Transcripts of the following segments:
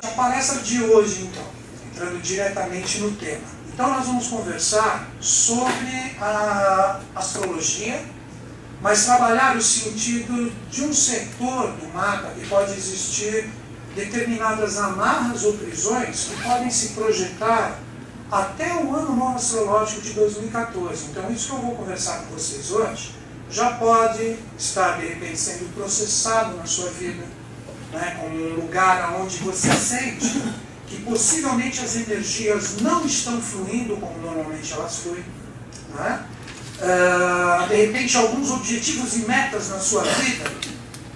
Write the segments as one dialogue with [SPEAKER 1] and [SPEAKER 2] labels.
[SPEAKER 1] A palestra de hoje, então, entrando diretamente no tema. Então nós vamos conversar sobre a astrologia, mas trabalhar o sentido de um setor do mapa que pode existir determinadas amarras ou prisões que podem se projetar até o ano novo astrológico de 2014. Então isso que eu vou conversar com vocês hoje já pode estar, de repente, sendo processado na sua vida, né, como um lugar onde você sente que possivelmente as energias não estão fluindo como normalmente elas fluem. Né? De repente, alguns objetivos e metas na sua vida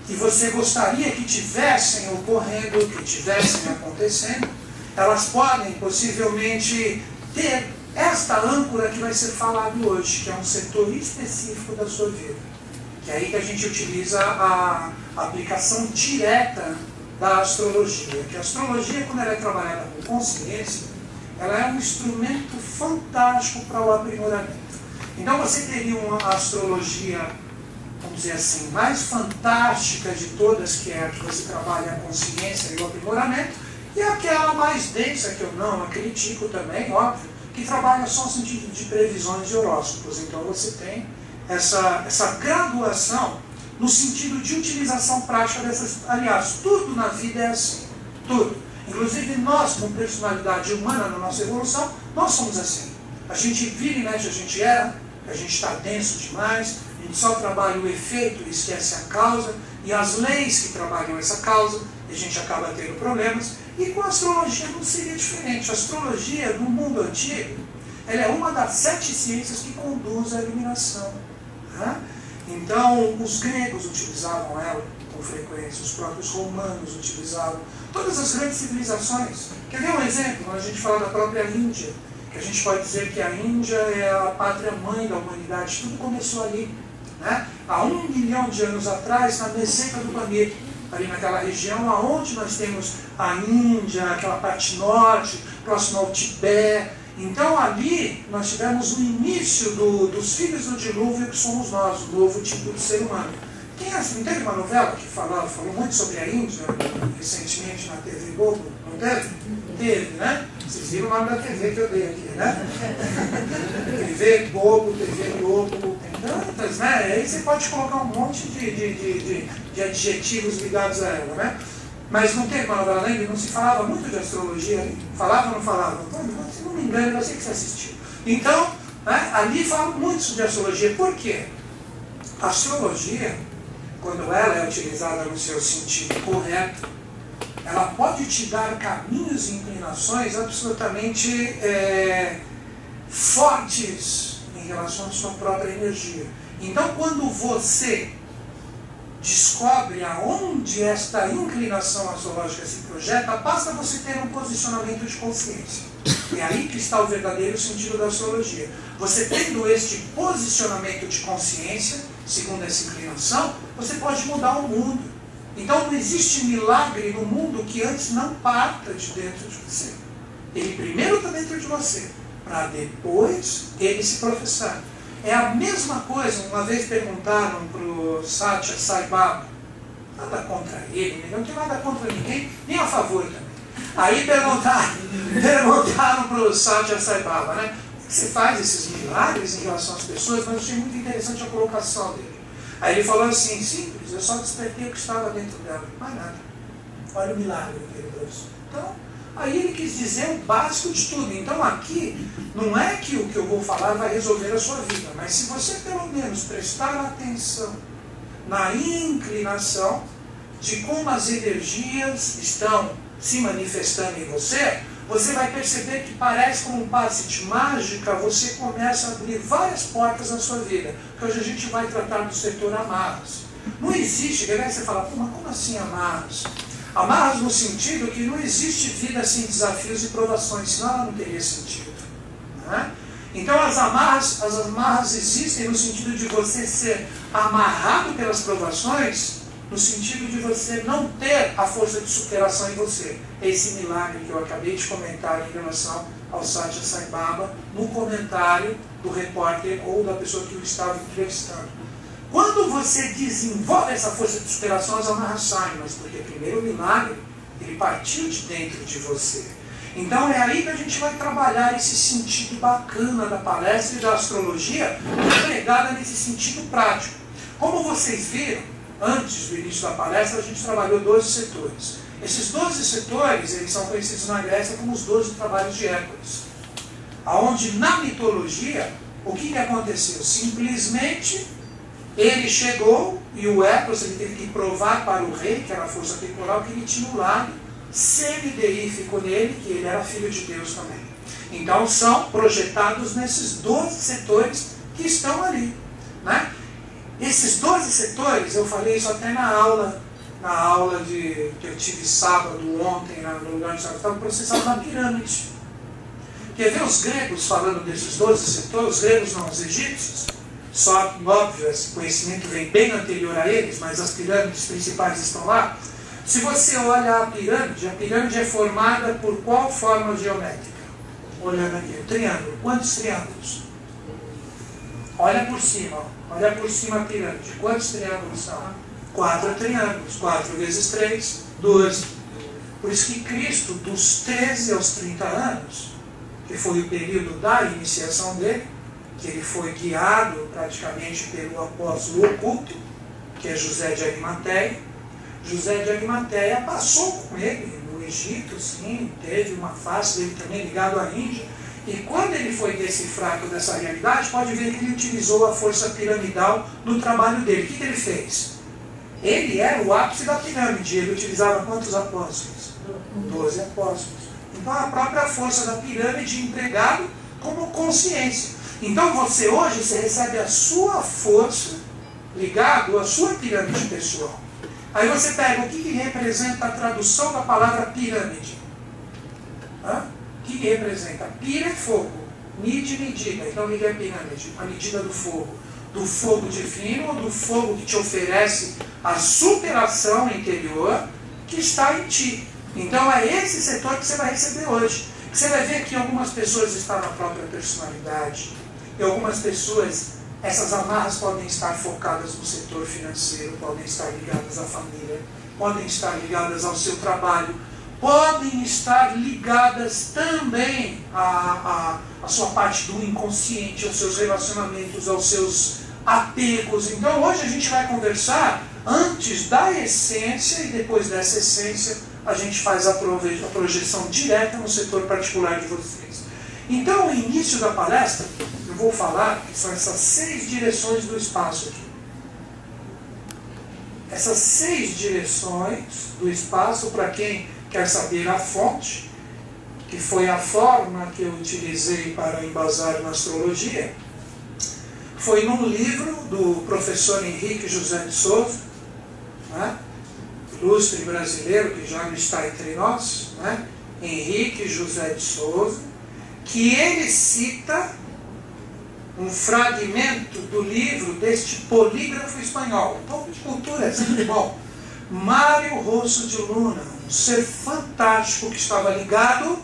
[SPEAKER 1] que você gostaria que tivessem ocorrendo, que tivessem acontecendo, elas podem possivelmente ter esta âncora que vai ser falado hoje, que é um setor específico da sua vida. Que é aí que a gente utiliza a aplicação direta da astrologia. Que a astrologia, quando ela é trabalhada com consciência, ela é um instrumento fantástico para o aprimoramento. Então você teria uma astrologia, vamos dizer assim, mais fantástica de todas, que é a que você trabalha a consciência e o aprimoramento, e aquela mais densa, que eu não critico também, óbvio, que trabalha só no sentido de previsões de horóscopos. Então você tem essa graduação no sentido de utilização prática dessas. Aliás, tudo na vida é assim. Tudo. Inclusive nós, com personalidade humana na nossa evolução, nós somos assim. A gente vira e mexe, a gente erra, a gente está denso demais, a gente só trabalha o efeito e esquece a causa, e as leis que trabalham essa causa, e a gente acaba tendo problemas. E com a astrologia não seria diferente. A astrologia, no mundo antigo, ela é uma das 7 ciências que conduz à iluminação. Né? Então, os gregos utilizavam ela com frequência, os próprios romanos utilizavam, todas as grandes civilizações. Quer ver um exemplo? Quando a gente fala da própria Índia, que a gente pode dizer que a Índia é a pátria-mãe da humanidade, tudo começou ali. Né? Há 1 milhão de anos atrás, na meseta do Pamir, ali naquela região onde nós temos a Índia, aquela parte norte, próximo ao Tibete. Então ali nós tivemos o início dos filhos do dilúvio, que somos nós, o novo tipo de ser humano. Não teve uma novela que falou muito sobre a Índia, recentemente na TV Globo? Não teve? Teve, né? Vocês viram o nome da TV que eu dei aqui, né? TV Globo, TV Globo, tem tantas, né? Aí você pode colocar um monte de adjetivos ligados a ela, né? Mas não teve uma novela ainda, não se falava muito de astrologia ali? Falava ou não falava? Então, se não me engano, eu sei que você assistiu. Então, né, ali fala muito sobre astrologia. Por quê? A astrologia, quando ela é utilizada no seu sentido correto, ela pode te dar caminhos e inclinações absolutamente fortes em relação à sua própria energia. Então, quando você descobre aonde esta inclinação astrológica se projeta, basta você ter um posicionamento de consciência. É aí que está o verdadeiro sentido da astrologia. Você tendo este posicionamento de consciência, segundo essa inclinação, você pode mudar o mundo. Então não existe milagre no mundo que antes não parta de dentro de você. Ele primeiro está dentro de você, para depois ele se professar. É a mesma coisa, uma vez perguntaram para o Satya Sai Baba, nada contra ele, não tem nada contra ninguém, nem a favor também. Aí perguntaram para o Satya Sai Baba, né? Por que você faz esses milagres em relação às pessoas? Mas eu achei muito interessante a colocação dele. Aí ele falou assim, simples, eu só despertei o que estava dentro dela, mais nada. Olha o milagre que ele trouxe. Então, aí ele quis dizer o básico de tudo. Então aqui, não é que o que eu vou falar vai resolver a sua vida, mas se você pelo menos prestar atenção na inclinação de como as energias estão se manifestando em você, você vai perceber que parece como um passe de mágica, você começa a abrir várias portas na sua vida. Porque hoje a gente vai tratar do setor amarras. Não existe, aí você fala, mas como assim amarras? Amarras no sentido que não existe vida sem desafios e provações, senão ela não teria sentido. Né? Então as amarras existem no sentido de você ser amarrado pelas provações, no sentido de você não ter a força de superação em você. É esse milagre que eu acabei de comentar em relação ao Satya Sai Baba, no comentário do repórter ou da pessoa que o estava entrevistando. Quando você desenvolve essa força de superação, as amarras saem, mas porque primeiro o milagre Ele partiu de dentro de você. Então é aí que a gente vai trabalhar esse sentido bacana da palestra e da astrologia, empregada nesse sentido prático. Como vocês viram, antes do início da palestra, a gente trabalhou 12 setores. Esses 12 setores, eles são conhecidos na Grécia como os 12 trabalhos de Hércules. Onde na mitologia, o que aconteceu? Simplesmente ele chegou e o Hércules ele teve que provar para o rei, que era a força temporal, que ele tinha um lado semideífico nele, que ele era filho de Deus também. Então são projetados nesses 12 setores que estão ali, né? Esses 12 setores, eu falei isso até na aula que eu tive sábado, ontem, no lugar onde eu estava processado na pirâmide. Quer ver os gregos falando desses 12 setores? Os gregos não, os egípcios. Só que, óbvio, esse conhecimento vem bem anterior a eles, mas as pirâmides principais estão lá. Se você olha a pirâmide é formada por qual forma geométrica? Olhando aqui, o triângulo. Quantos triângulos? Olha por cima a pirâmide. Quantos triângulos são? 4 triângulos. 4 vezes 3, 12. Por isso que Cristo, dos 13 aos 30 anos, que foi o período da iniciação dele, que ele foi guiado praticamente pelo apóstolo oculto, que é José de Arimateia. José de Arimateia passou com ele no Egito, sim, teve uma face dele também ligado à Índia. E quando ele foi decifrar toda essa realidade, pode ver que ele utilizou a força piramidal no trabalho dele. O que ele fez? Ele era o ápice da pirâmide. Ele utilizava quantos apóstolos? 12 apóstolos. Então a própria força da pirâmide empregado como consciência. Então você hoje recebe a sua força ligado à sua pirâmide pessoal. Aí você pega o que representa a tradução da palavra pirâmide. O que representa? Pira é fogo, mide, medida. Então o que é pirâmide? A medida do fogo. Do fogo divino, do fogo que te oferece a superação interior que está em ti. Então é esse setor que você vai receber hoje. Você vai ver que algumas pessoas estão na própria personalidade. E algumas pessoas, essas amarras podem estar focadas no setor financeiro, podem estar ligadas à família, podem estar ligadas ao seu trabalho, podem estar ligadas também à sua parte do inconsciente, aos seus relacionamentos, aos seus apegos. Então hoje a gente vai conversar antes da essência e depois dessa essência a gente faz a projeção direta no setor particular de vocês. Então, o início da palestra, eu vou falar que são essas 6 direções do espaço aqui. Essas 6 direções do espaço, para quem quer saber a fonte, que foi a forma que eu utilizei para embasar na astrologia, foi num livro do professor Henrique José de Souza, né? Ilustre brasileiro que já não está entre nós, né? Henrique José de Souza, que ele cita um fragmento do livro deste polígrafo espanhol. Um pouco de cultura é sempre bom. Mário Rosso de Luna, um ser fantástico que estava ligado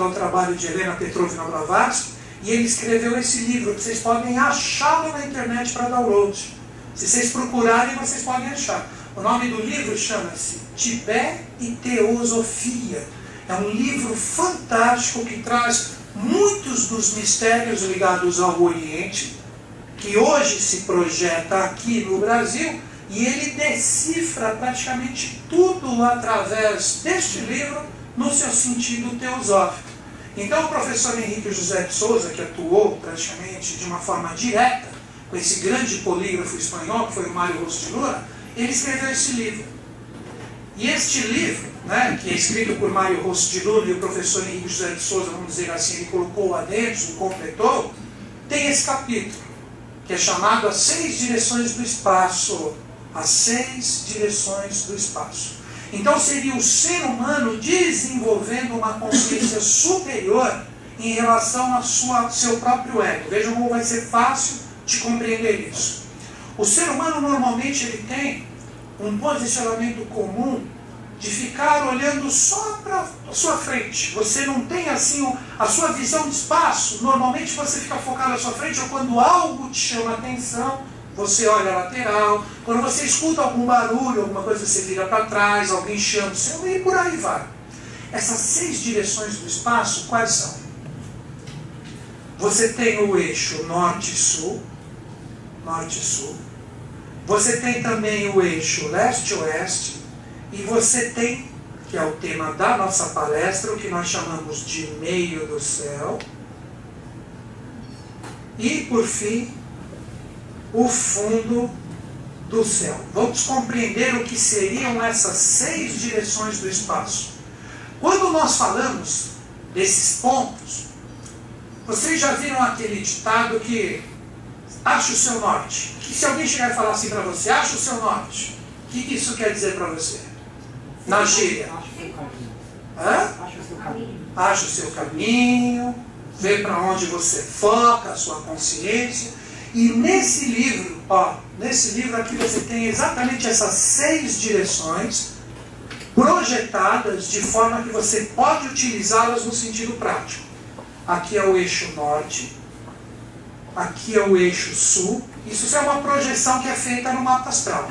[SPEAKER 1] ao trabalho de Helena Petrovna Blavatsky, e ele escreveu esse livro, que vocês podem achá-lo na internet para download. Se vocês procurarem, vocês podem achar. O nome do livro chama-se Tibete e Teosofia. É um livro fantástico que traz muitos dos mistérios ligados ao Oriente, que hoje se projeta aqui no Brasil, e ele decifra praticamente tudo através deste livro no seu sentido teosófico. Então o professor Henrique José de Souza, que atuou praticamente de uma forma direta com esse grande polígrafo espanhol, que foi o Mário Rosso de Luna, ele escreveu esse livro. E este livro, né, que é escrito por Mário Rosso de Luna, e o professor Henrique José de Souza, vamos dizer assim, ele colocou lá dentro, completou, tem esse capítulo, que é chamado As 6 Direções do Espaço. As 6 Direções do Espaço. Então seria o ser humano desenvolvendo uma consciência superior em relação ao seu próprio ego. Vejam como vai ser fácil de compreender isso. O ser humano normalmente ele tem um posicionamento comum de ficar olhando só para a sua frente. Você não tem assim a sua visão de espaço. Normalmente você fica focado à sua frente, ou quando algo te chama a atenção, você olha a lateral, quando você escuta algum barulho, alguma coisa, você vira para trás, alguém chama o seu, e por aí vai. Essas 6 direções do espaço, quais são? Você tem o eixo norte-sul, norte-sul. Você tem também o eixo leste-oeste. E você tem, que é o tema da nossa palestra, o que nós chamamos de meio do céu. E, por fim, o fundo do céu. Vamos compreender o que seriam essas 6 direções do espaço. Quando nós falamos desses pontos, vocês já viram aquele ditado que acha o seu norte? Que se alguém chegar e falar assim para você, acha o seu norte, o que isso quer dizer para você? Na gíria.
[SPEAKER 2] Acha o seu caminho.
[SPEAKER 1] Acha o seu caminho, vê para onde você foca, a sua consciência. E nesse livro, nesse livro aqui você tem exatamente essas 6 direções projetadas de forma que você pode utilizá-las no sentido prático. Aqui é o eixo norte, aqui é o eixo sul. Isso é uma projeção que é feita no mapa astral.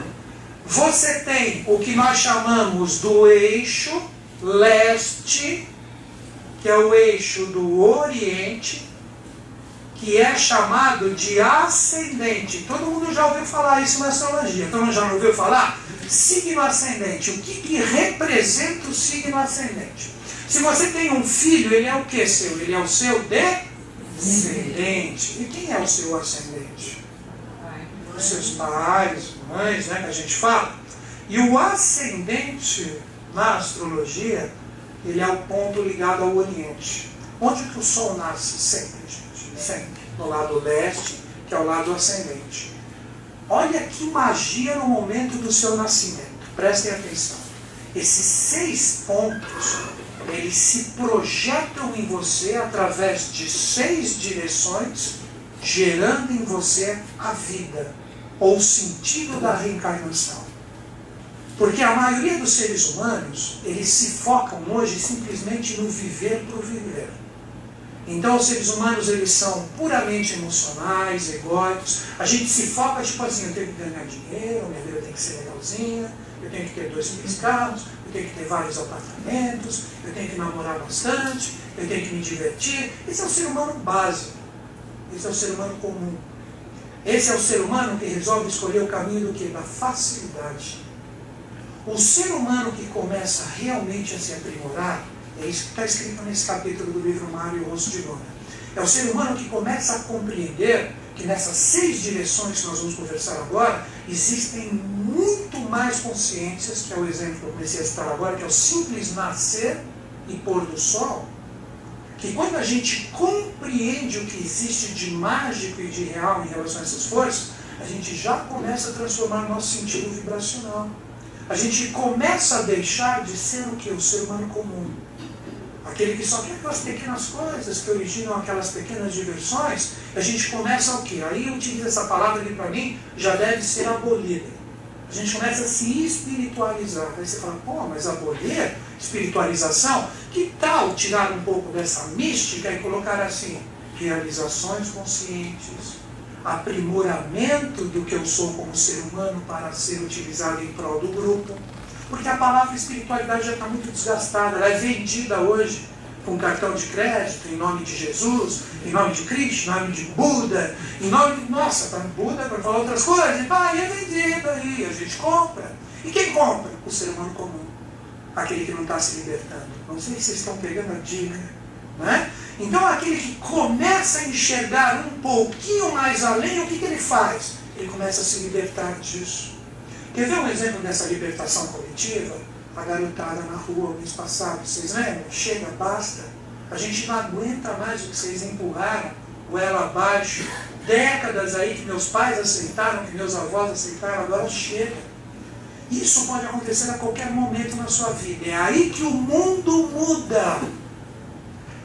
[SPEAKER 1] Você tem o que nós chamamos do eixo leste, que é o eixo do oriente, que é chamado de ascendente. Todo mundo já ouviu falar isso na astrologia. Todo mundo já ouviu falar? Signo ascendente. O que representa o signo ascendente? Se você tem um filho, ele é o que seu? Ele é o seu descendente. E quem é o seu ascendente? Os seus pais, mães, né, que a gente fala. E o ascendente, na astrologia, ele é o ponto ligado ao oriente. Onde que o Sol nasce? Sempre, gente. Sempre. No lado leste, que é o lado ascendente. Olha que magia no momento do seu nascimento. Prestem atenção. Esses 6 pontos, eles se projetam em você através de 6 direções, gerando em você a vida, ou o sentido da reencarnação. Porque a maioria dos seres humanos, eles se focam hoje simplesmente no viver por viver. Então os seres humanos, eles são puramente emocionais, egóicos. A gente se foca tipo assim, eu tenho que ganhar dinheiro, minha vida tem que ser legalzinha, eu tenho que ter 2, 3 carros, eu tenho que ter vários apartamentos, eu tenho que namorar bastante, eu tenho que me divertir. Esse é o ser humano básico. Esse é o ser humano comum. Esse é o ser humano que resolve escolher o caminho do quê? Da facilidade. O ser humano que começa realmente a se aprimorar, é isso que está escrito nesse capítulo do livro Mário e o Rosto de Luna. É o ser humano que começa a compreender que nessas 6 direções que nós vamos conversar agora, existem muito mais consciências, que é o exemplo que eu comecei a citar agora, que é o simples nascer e pôr do sol, que quando a gente compreende o que existe de mágico e de real em relação a essas forças, a gente já começa a transformar nosso sentido vibracional. A gente começa a deixar de ser o que? O ser humano comum. Aquele que só quer aquelas pequenas coisas que originam aquelas pequenas diversões. A gente começa o quê? Aí eu utilizo essa palavra que para mim já deve ser abolida. A gente começa a se espiritualizar. Aí você fala, pô, mas abolir? Espiritualização? Que tal tirar um pouco dessa mística e colocar assim, realizações conscientes, aprimoramento do que eu sou como ser humano para ser utilizado em prol do grupo. Porque a palavra espiritualidade já está muito desgastada, ela é vendida hoje com cartão de crédito, em nome de Jesus, em nome de Cristo, em nome de Buda, em nome de... Nossa, para Buda, para falar outras coisas, e é vendida aí, a gente compra. E quem compra? O ser humano comum, aquele que não está se libertando. Não sei se vocês estão pegando a dica, né? Então aquele que começa a enxergar um pouquinho mais além, o que ele faz? Ele começa a se libertar disso. Quer ver um exemplo dessa libertação coletiva? A garotada na rua, o mês passado, vocês lembram? Chega, basta. A gente não aguenta mais o que vocês empurraram, goela abaixo. Décadas aí que meus pais aceitaram, que meus avós aceitaram, agora chega. Isso pode acontecer a qualquer momento na sua vida. É aí que o mundo muda.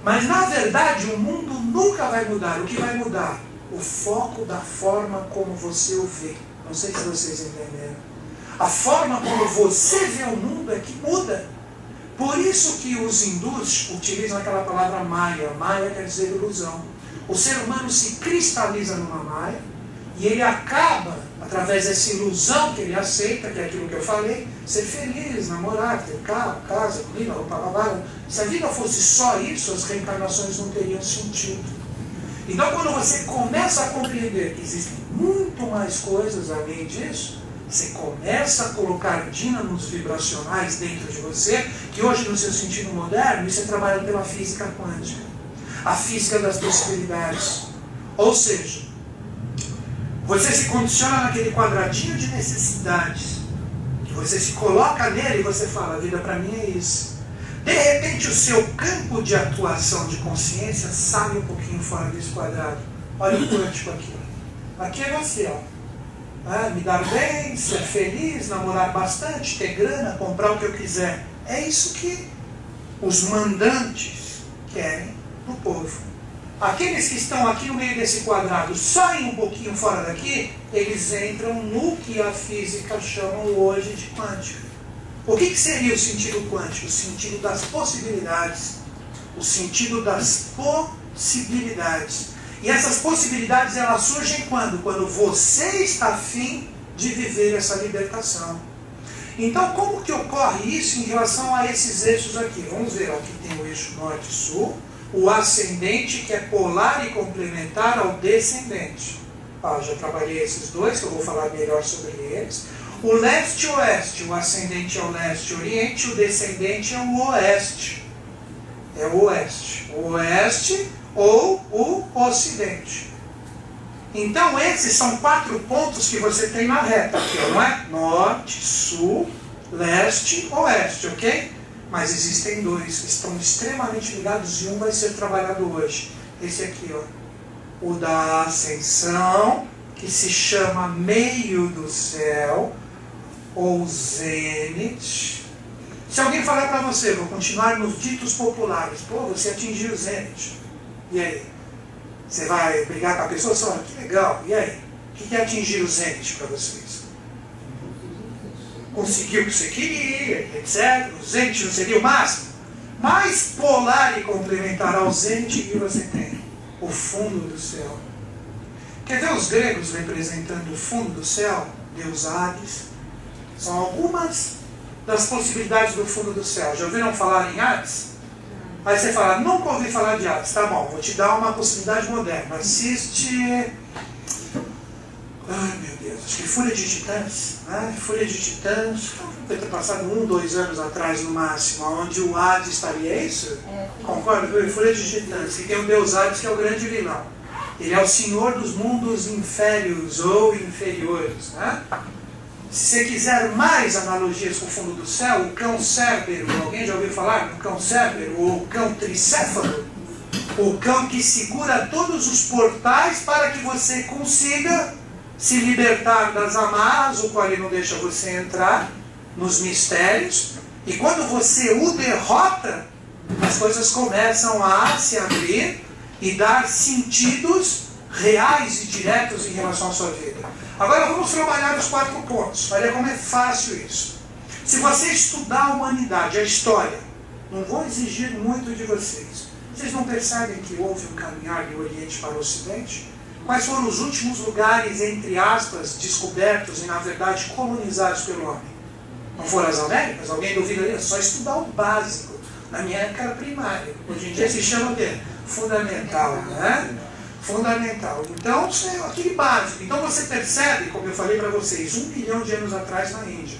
[SPEAKER 1] Mas na verdade o mundo nunca vai mudar. O que vai mudar? O foco da forma como você o vê. Não sei se vocês entenderam. A forma como você vê o mundo é que muda. Por isso que os hindus utilizam aquela palavra Maya. Maya quer dizer ilusão. O ser humano se cristaliza numa Maya e ele acaba através dessa ilusão que ele aceita, que é aquilo que eu falei, ser feliz, namorar, ter carro, casa, comida, roupa lavada. Se a vida fosse só isso, as reencarnações não teriam sentido. Então, quando você começa a compreender que existem muito mais coisas além disso, você começa a colocar dínamos vibracionais dentro de você, que hoje, no seu sentido moderno, isso é trabalhado pela física quântica, a física das possibilidades. Ou seja, você se condiciona naquele quadradinho de necessidades, você se coloca nele e você fala, a vida para mim é isso. De repente o seu campo de atuação de consciência sai um pouquinho fora desse quadrado. Olha o quântico aqui. Aqui é você, ó. Me dar bem, ser feliz, namorar bastante, ter grana, comprar o que eu quiser. É isso que os mandantes querem do povo. Aqueles que estão aqui no meio desse quadrado saem um pouquinho fora daqui, eles entram no que a física chama hoje de quântica. O que seria o sentido quântico? O sentido das possibilidades. O sentido das possibilidades. E essas possibilidades, elas surgem quando? Quando você está afim de viver essa libertação. Então, como que ocorre isso em relação a esses eixos aqui? Vamos ver, aqui tem o eixo norte-sul, o ascendente, que é polar e complementar ao descendente. Já trabalhei esses dois, que eu vou falar melhor sobre eles. O leste-oeste, o ascendente é o leste-oriente, o descendente é o oeste. É o oeste. O oeste ou o ocidente. Então, esses são 4 pontos que você tem na reta aqui, não é? Norte, sul, leste, oeste, ok? Mas existem 2 que estão extremamente ligados e um vai ser trabalhado hoje. Esse aqui, ó. O da ascensão, que se chama meio do céu, ou zênite. Se alguém falar para você, vou continuar nos ditos populares, pô, você atingiu o zênite. E aí? Você vai brigar com a pessoa? Você fala, que legal. E aí? O que é atingir o zênite para vocês? Conseguiu o que você queria, etc. O zênite não seria o máximo? Mais polar e complementar ao zênite que você tem? O fundo do céu. Quer ver os gregos representando o fundo do céu? Deus Hades. São algumas das possibilidades do fundo do céu. Já ouviram falar em Hades? Aí você fala, nunca ouvi falar de Hades. Tá bom, vou te dar uma possibilidade moderna. Assiste... Ai, meu Deus, acho que Fúria de Titãs. Né? Fúria de Titãs, deve ter passado 1, 2 anos atrás no máximo, onde o Hades estaria, é isso? Concorda? Fúria de Titãs, que tem o Deus Hades, que é o grande vilão. Ele é o senhor dos mundos inférios ou inferiores. Né? Se você quiser mais analogias com o fundo do céu, o cão Cérbero, alguém já ouviu falar no cão Cérbero, ou o cão tricéfalo? O cão que segura todos os portais para que você consiga se libertar das amarras, o qual ele não deixa você entrar nos mistérios. E quando você o derrota, as coisas começam a se abrir e dar sentidos reais e diretos em relação à sua vida. Agora vamos trabalhar os 4 pontos. Olha como é fácil isso. Se você estudar a humanidade, a história, não vou exigir muito de vocês. Vocês não percebem que houve um caminhar do Oriente para o Ocidente? Quais foram os últimos lugares, entre aspas, descobertos e, na verdade, colonizados pelo homem? Não foram as Américas? Alguém duvida disso? É só estudar o básico. Na minha época era primária. Hoje em dia se chama o quê? Fundamental, né? Fundamental. Então, aquele básico. Então você percebe, como eu falei para vocês, 1 bilhão de anos atrás na Índia,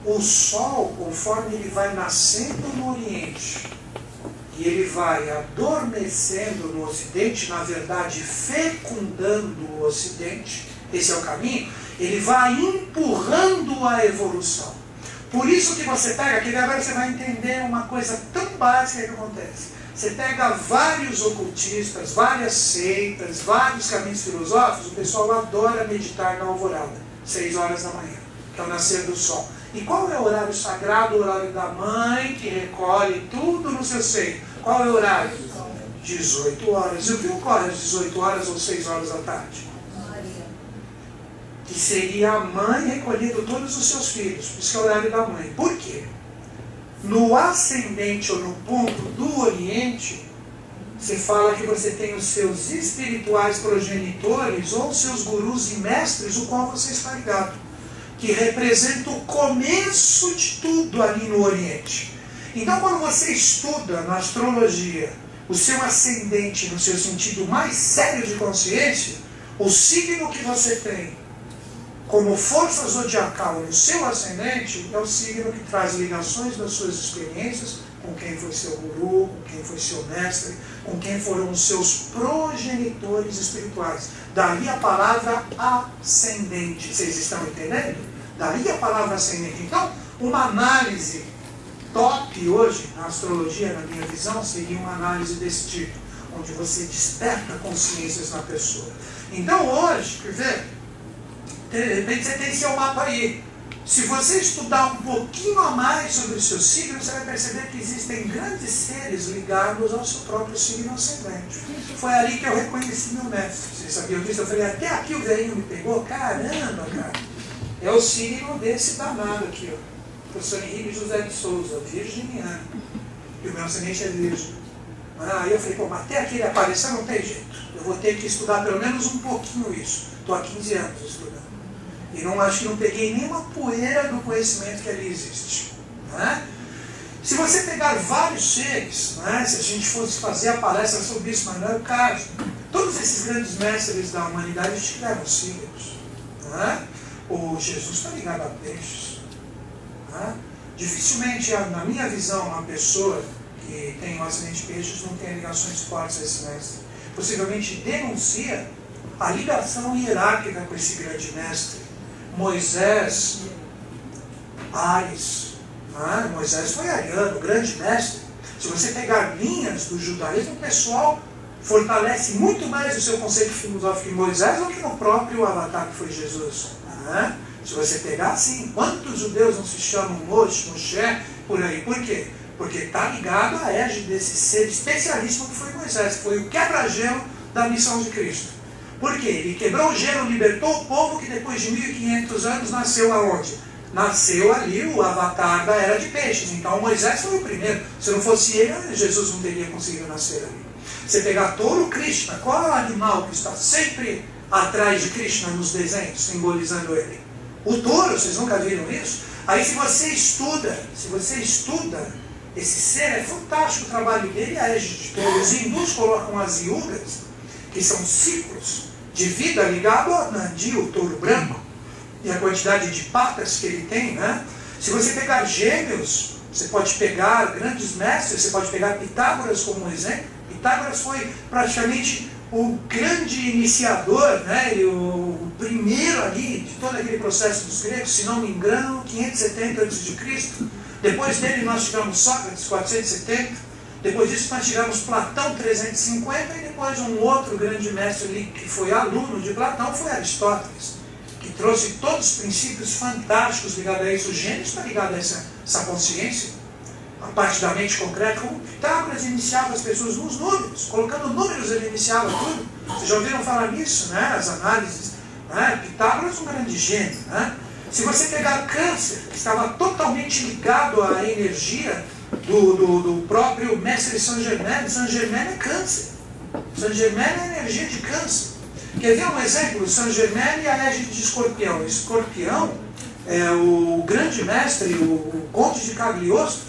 [SPEAKER 1] o Sol, conforme ele vai nascendo no Oriente, e ele vai adormecendo no Ocidente, na verdade fecundando o Ocidente, esse é o caminho, ele vai empurrando a evolução. Por isso que você pega, que agora você vai entender uma coisa tão básica que acontece. Você pega vários ocultistas, várias seitas, vários caminhos filosóficos, o pessoal adora meditar na alvorada, 6 horas da manhã, que é o nascer do sol. E qual é o horário sagrado, o horário da mãe, que recolhe tudo no seu seio? Qual é o horário? 18 horas. E o que ocorre às 18 horas ou 6 horas da tarde? Que seria a mãe recolhendo todos os seus filhos. Isso é o horário da mãe. Por quê? No ascendente ou no ponto do Oriente, você fala que você tem os seus espirituais progenitores ou os seus gurus e mestres, o qual você está ligado, que representa o começo de tudo ali no Oriente. Então, quando você estuda na astrologia o seu ascendente no seu sentido mais sério de consciência, o signo que você tem como força zodiacal no seu ascendente é o signo que traz ligações das suas experiências com quem foi seu guru, com quem foi seu mestre, com quem foram os seus progenitores espirituais. Daí a palavra ascendente. Vocês estão entendendo? Daí a palavra ascendente. Então, uma análise top hoje na astrologia, na minha visão, seria uma análise desse tipo, onde você desperta consciências na pessoa. Então hoje, quer ver, de repente você tem seu mapa aí. Se você estudar um pouquinho a mais sobre o seu signo, você vai perceber que existem grandes seres ligados ao seu próprio signo ascendente. Foi ali que eu reconheci meu mestre. Vocês sabiam disso? Eu falei, até aqui o velhinho me pegou? Caramba, cara. É o signo desse danado aqui, ó. Professor Henrique José de Souza, virginiano. E o meu ascendente é virgem. Aí eu falei, pô, mas até aqui ele apareceu, não tem jeito. Eu vou ter que estudar pelo menos um pouquinho isso. Estou há 15 anos estudando. E não acho que não peguei nenhuma poeira do conhecimento que ali existe. Né? Se você pegar vários seres, né, se a gente fosse fazer a palestra sobre isso, mas não é o caso, todos esses grandes mestres da humanidade tiveram signos. Né? O Jesus está ligado a peixes. Né? Dificilmente, na minha visão, uma pessoa que tem um ascendente peixes não tem ligações fortes a esse mestre. Possivelmente denuncia a ligação hierárquica com esse grande mestre. Moisés, Ares, né? Moisés foi ariano, grande mestre. Se você pegar linhas do judaísmo, o pessoal fortalece muito mais o seu conceito filosófico em Moisés do que no próprio avatar que foi Jesus. Né? Se você pegar assim, quantos judeus não se chamam Moshe, por aí? Por quê? Porque está ligado à égide desse ser especialíssimo que foi Moisés, que foi o quebra-gelo da missão de Cristo. Por quê? Ele quebrou o gelo, libertou o povo que depois de 1500 anos nasceu aonde? Nasceu ali o avatar da era de peixes. Então Moisés foi o primeiro. Se não fosse ele, Jesus não teria conseguido nascer ali. Você pegar touro Krishna, qual é o animal que está sempre atrás de Krishna nos desenhos, simbolizando ele? O touro, vocês nunca viram isso? Aí se você estuda, esse ser, é fantástico o trabalho dele, a égide de touro. Os hindus colocam as yugas, que são ciclos de vida ligado ao Nandi, o touro branco, e a quantidade de patas que ele tem, né? Se você pegar gêmeos, você pode pegar grandes mestres, você pode pegar Pitágoras como um exemplo. Pitágoras foi praticamente o grande iniciador, né? O primeiro ali de todo aquele processo dos gregos, se não me engano, 570 a.C. Depois dele nós tivemos Sócrates, 470. Depois disso nós tivemos Platão, 350, e depois um outro grande mestre ali, que foi aluno de Platão, foi Aristóteles, que trouxe todos os princípios fantásticos ligados a isso. O gênio está ligado a essa consciência, a parte da mente concreta, como Pitágoras iniciava as pessoas nos números, colocando números ele iniciava tudo. Vocês já ouviram falar nisso, né? As análises, né? Pitágoras um grande gênio, né? Se você pegar Câncer, estava totalmente ligado à energia do próprio mestre Saint-Germain. Saint-Germain é Câncer. Saint-Germain é a energia de Câncer. Quer ver um exemplo? Saint-Germain e a égide de Escorpião. Escorpião é o grande mestre, o Conde de Cagliostro.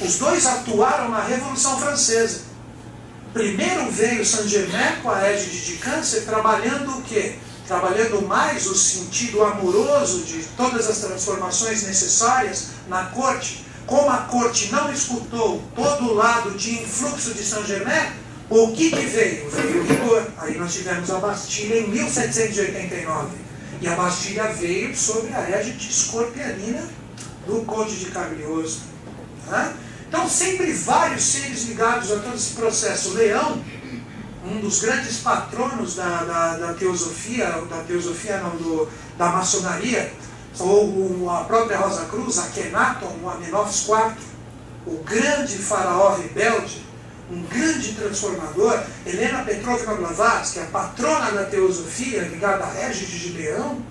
[SPEAKER 1] Os dois atuaram na Revolução Francesa. Primeiro veio Saint-Germain com a égide de Câncer, trabalhando o quê? Trabalhando mais o sentido amoroso de todas as transformações necessárias na corte. Como a corte não escutou todo o lado de influxo de Saint-Germain, o que veio? Veio o rigor. Aí nós tivemos a Bastilha em 1789. E a Bastilha veio sobre a égide escorpianina do Conde de Cagliostro. Né? Então sempre vários seres ligados a todo esse processo. Leão, um dos grandes patronos da teosofia, da maçonaria, ou a própria Rosa Cruz, Akhenaton, o Amenófis IV, o grande faraó rebelde, um grande transformador, Helena Petrovna Blavatsky, a patrona da teosofia, ligada à égide de Leão,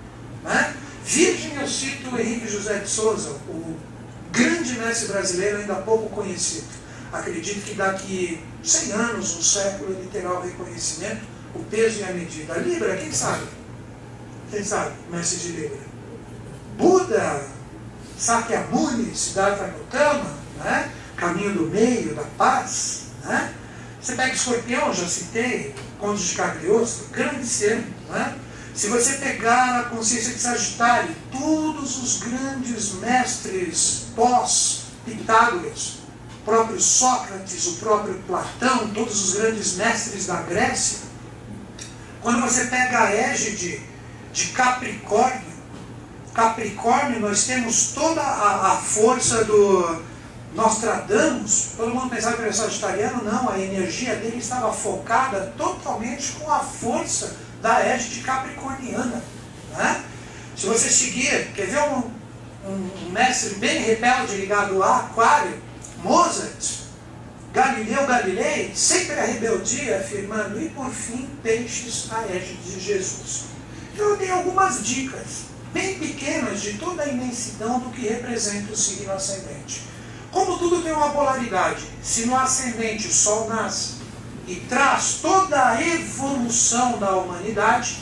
[SPEAKER 1] né? Virgem, eu cito o Henrique José de Souza, o grande mestre brasileiro ainda pouco conhecido. Acredito que daqui 100 anos, um século, ele terá o reconhecimento, o peso e a medida. Libra, quem sabe? Quem sabe? Mestre de Libra. Buda, Sakyamuni, Siddhartha Gautama, né? Caminho do meio, da paz. Né? Você pega Escorpião, já citei, Conde de Cagliostro, grande ser. Né? Se você pegar a consciência de Sagitário, todos os grandes mestres pós-Pitágoras, o próprio Sócrates, o próprio Platão, todos os grandes mestres da Grécia, quando você pega a égide de Capricórnio, Capricórnio, nós temos toda a força do Nostradamus. Todo mundo pensava que ele era sagitariano, não, a energia dele estava focada totalmente com a força da égide capricorniana. Né? Se você seguir, quer ver um mestre bem rebelde ligado a Aquário, Mozart, Galileu Galilei, sempre a rebeldia afirmando, e por fim, Peixes, a égide de Jesus. Então eu dei algumas dicas bem pequenas de toda a imensidão do que representa o signo ascendente. Como tudo tem uma polaridade, se no ascendente o Sol nasce e traz toda a evolução da humanidade,